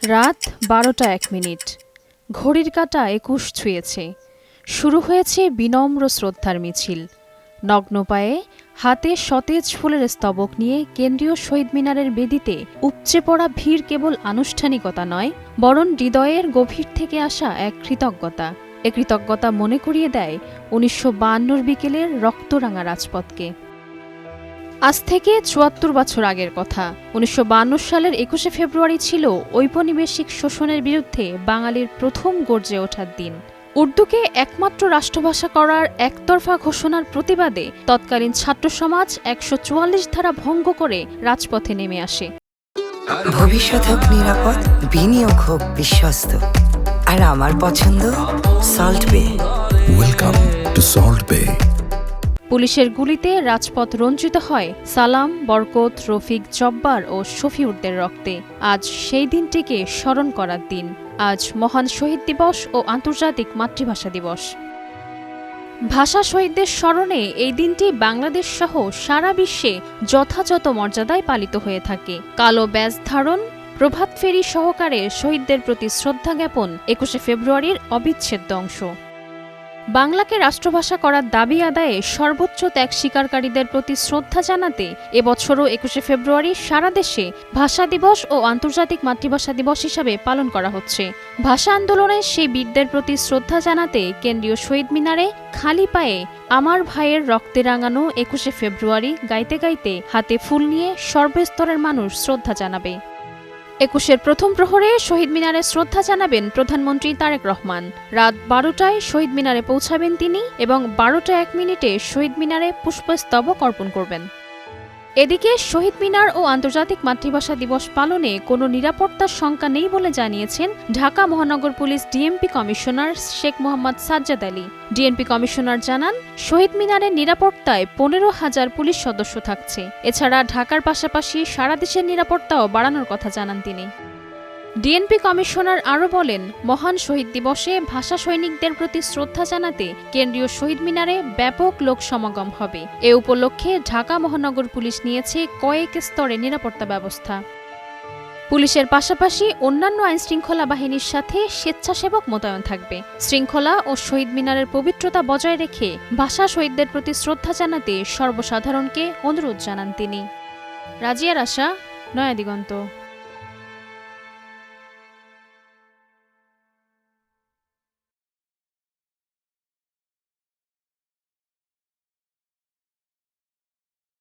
রাত ১২টা ১ মিনিট। ঘড়ির কাঁটা ২১ ছুঁয়েছে। শুরু হয়েছে বিনম্র শ্রদ্ধার মিছিল। নগ্ন পায়ে, হাতে সতেজ ফুলের স্তবক নিয়ে কেন্দ্রীয় শহীদ মিনারের বেদিতে উপচে পড়া ভিড় কেবল আনুষ্ঠানিকতা নয়, বরং হৃদয়ের গভীর থেকে আসা এক কৃতজ্ঞতা। এ কৃতজ্ঞতা মনে করিয়ে দেয় ১৯৫২ বিকেলের রক্তরাঙা রাজপথকে। আজ থেকে ৭৪ বছর আগের কথা। ১৯৫২ সালের ২১শে ফেব্রুয়ারি ছিল ঔপনিবেশিক শোষণের বিরুদ্ধে বাঙালির প্রথম গর্জে ওঠার দিন। উর্দুকে একমাত্র রাষ্ট্রভাষা করার একতরফা ঘোষণার প্রতিবাদে তৎকালীন ছাত্র সমাজ ১৪৪ ধারা ভঙ্গ করে রাজপথে নেমে আসে। ভবিষ্যৎ হোক নিরাপদ, বিনিয়োগ হোক বিশ্বস্ত, আর আমার পছন্দ সল্ট বে। ওয়েলকাম টু সল্ট বে। পুলিশের গুলিতে রাজপথ রঞ্জিত হয় সালাম, বরকত, রফিক, জব্বার ও শফিউরদের রক্তে। আজ সেই দিনটিকে স্মরণ করার দিন। আজ মহান শহীদ দিবস ও আন্তর্জাতিক মাতৃভাষা দিবস। ভাষা শহীদদের স্মরণে এই দিনটি বাংলাদেশ সহ সারা বিশ্বে যথাযথ মর্যাদায় পালিত হয়ে থাকে। কালো ব্যাজ ধারণ, প্রভাত ফেরি সহকারে শহীদদের প্রতি শ্রদ্ধা জ্ঞাপন ২১শে ফেব্রুয়ারির অবিচ্ছেদ্য অংশ। বাংলাকে রাষ্ট্রভাষা করার দাবি আদায়ে সর্বোচ্চ ত্যাগ স্বীকারকারীদের প্রতি শ্রদ্ধা জানাতে এবছরও ২১শে ফেব্রুয়ারি সারা দেশে ভাষা দিবস ও আন্তর্জাতিক মাতৃভাষা দিবস হিসাবে পালন করা হচ্ছে। ভাষা আন্দোলনে সেই বীরদের প্রতি শ্রদ্ধা জানাতে কেন্দ্রীয় শহীদ মিনারে খালি পায়ে আমার ভাইয়ের রক্তে রাঙানো ২১শে ফেব্রুয়ারি গাইতে গাইতে হাতে ফুল নিয়ে সর্বস্তরের মানুষ শ্রদ্ধা জানাবে। ২১-এর প্রথম প্রহরে শহীদ মিনারে শ্রদ্ধা জানাবেন প্রধানমন্ত্রী তারেক রহমান। রাত ১২টায় শহীদ মিনারে পৌঁছাবেন তিনি এবং ১২টা ১ মিনিটে শহীদ মিনারে পুষ্পস্তবক অর্পণ করবেন। এদিকে শহীদ মিনার ও আন্তর্জাতিক মাতৃভাষা দিবস পালনে কোনো নিরাপত্তার শঙ্কা নেই বলে জানিয়েছেন ঢাকা মহানগর police DMP commissioner Sheikh Mohammad Sajjad Ali. DMP commissioner জানান, শহীদ মিনারের নিরাপত্তায় ১৫,০০০ পুলিশ সদস্য থাকছে। এছাড়া ঢাকার পাশাপাশি সারা দেশের নিরাপত্তাও বাড়ানোর কথা জানান তিনি। ডিএমপি কমিশনার আরও বলেন, মহান শহীদ দিবসে ভাষা সৈনিকদের প্রতি শ্রদ্ধা জানাতে কেন্দ্রীয় শহীদ মিনারে ব্যাপক লোক সমাগম হবে। এ উপলক্ষে ঢাকা মহানগর পুলিশ নিয়েছে কয়েক স্তরে নিরাপত্তা ব্যবস্থা। পুলিশের পাশাপাশি অন্যান্য আইনশৃঙ্খলা বাহিনীর সাথে স্বেচ্ছাসেবক মোতায়েন থাকবে। শৃঙ্খলা ও শহীদ মিনারের পবিত্রতা বজায় রেখে ভাষা শহীদদের প্রতি শ্রদ্ধা জানাতে সর্বসাধারণকে অনুরোধ জানান তিনি। রাজিয়া রাশা, নয়া দিগন্ত।